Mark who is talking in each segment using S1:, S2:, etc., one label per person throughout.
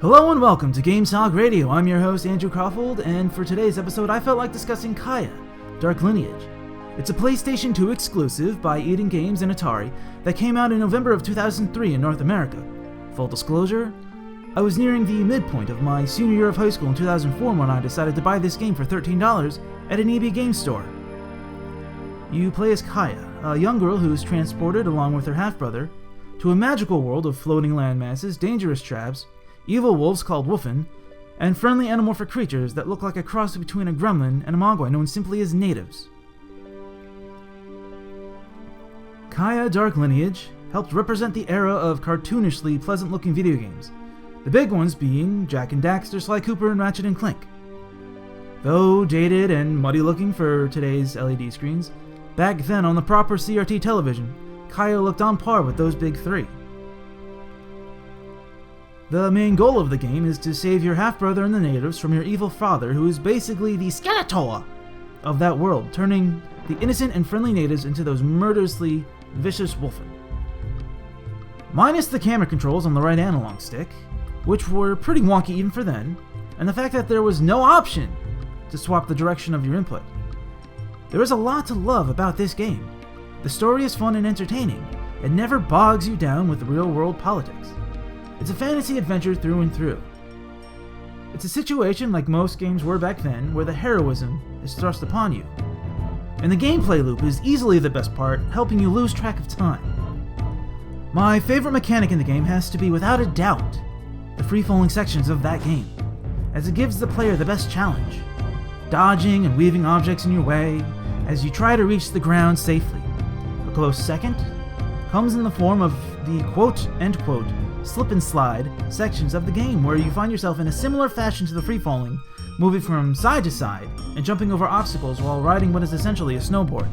S1: Hello and welcome to Game Talk Radio. I'm your host, Andrew Crawford, and for today's episode, I felt like discussing Kaya, Dark Lineage. It's a PlayStation 2 exclusive by Eden Games and Atari that came out in November of 2003 in North America. Full disclosure, I was nearing the midpoint of my senior year of high school in 2004 when I decided to buy this game for $13 at an EB Games store. You play as Kaya, a young girl who is transported along with her half-brother to a magical world of floating landmasses, dangerous traps, evil wolves called Wolfen, and friendly anamorphic creatures that look like a cross between a gremlin and a mogwai known simply as natives. Kaya Dark Lineage helped represent the era of cartoonishly pleasant-looking video games, the big ones being Jak and Daxter, Sly Cooper, and Ratchet and Clank. Though dated and muddy-looking for today's LED screens, back then on the proper CRT television, Kaya looked on par with those big three. The main goal of the game is to save your half-brother and the natives from your evil father, who is basically the Skeletor of that world, turning the innocent and friendly natives into those murderously vicious wolfen. Minus the camera controls on the right analog stick, which were pretty wonky even for then, and the fact that there was no option to swap the direction of your input. There is a lot to love about this game. The story is fun and entertaining. It never bogs you down with real-world politics. It's a fantasy adventure through and through. It's a situation like most games were back then, where the heroism is thrust upon you. And the gameplay loop is easily the best part, helping you lose track of time. My favorite mechanic in the game has to be, without a doubt, the free-falling sections of that game, as it gives the player the best challenge, dodging and weaving objects in your way as you try to reach the ground safely. A close second comes in the form of the quote-end-quote slip and slide sections of the game, where you find yourself in a similar fashion to the free-falling, moving from side to side and jumping over obstacles while riding what is essentially a snowboard.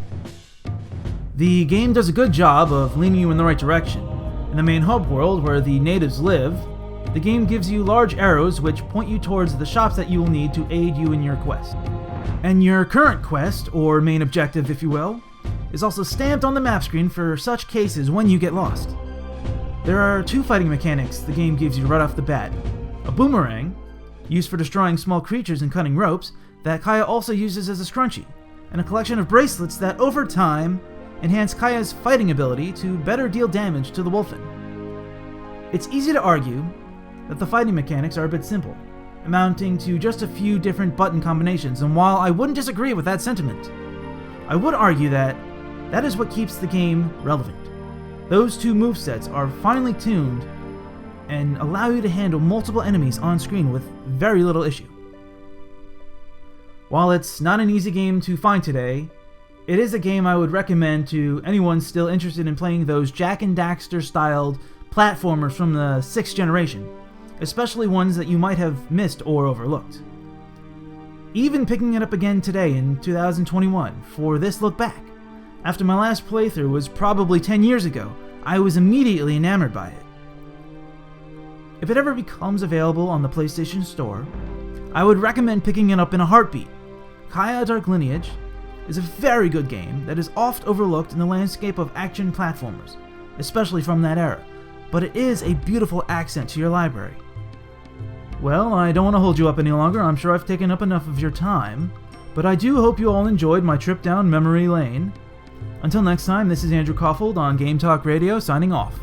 S1: The game does a good job of leading you in the right direction. In the main hub world where the natives live, the game gives you large arrows which point you towards the shops that you will need to aid you in your quest. And your current quest, or main objective if you will, is also stamped on the map screen for such cases when you get lost. There are two fighting mechanics the game gives you right off the bat. A boomerang, used for destroying small creatures and cutting ropes, that Kaya also uses as a scrunchie, and a collection of bracelets that, over time, enhance Kaya's fighting ability to better deal damage to the wolfen. It's easy to argue that the fighting mechanics are a bit simple, amounting to just a few different button combinations, and while I wouldn't disagree with that sentiment, I would argue that that is what keeps the game relevant. Those two movesets are finely tuned and allow you to handle multiple enemies on screen with very little issue. While it's not an easy game to find today, it is a game I would recommend to anyone still interested in playing those Jak and Daxter styled platformers from the 6th generation, especially ones that you might have missed or overlooked. Even picking it up again today in 2021 for this look back, after my last playthrough was probably 10 years ago, I was immediately enamored by it. If it ever becomes available on the PlayStation Store, I would recommend picking it up in a heartbeat. Kaya Dark Lineage is a very good game that is oft overlooked in the landscape of action platformers, especially from that era, but it is a beautiful accent to your library. Well, I don't want to hold you up any longer. I'm sure I've taken up enough of your time, but I do hope you all enjoyed my trip down memory lane. Until next time, this is Andrew Crawford on Game Talk Radio, signing off.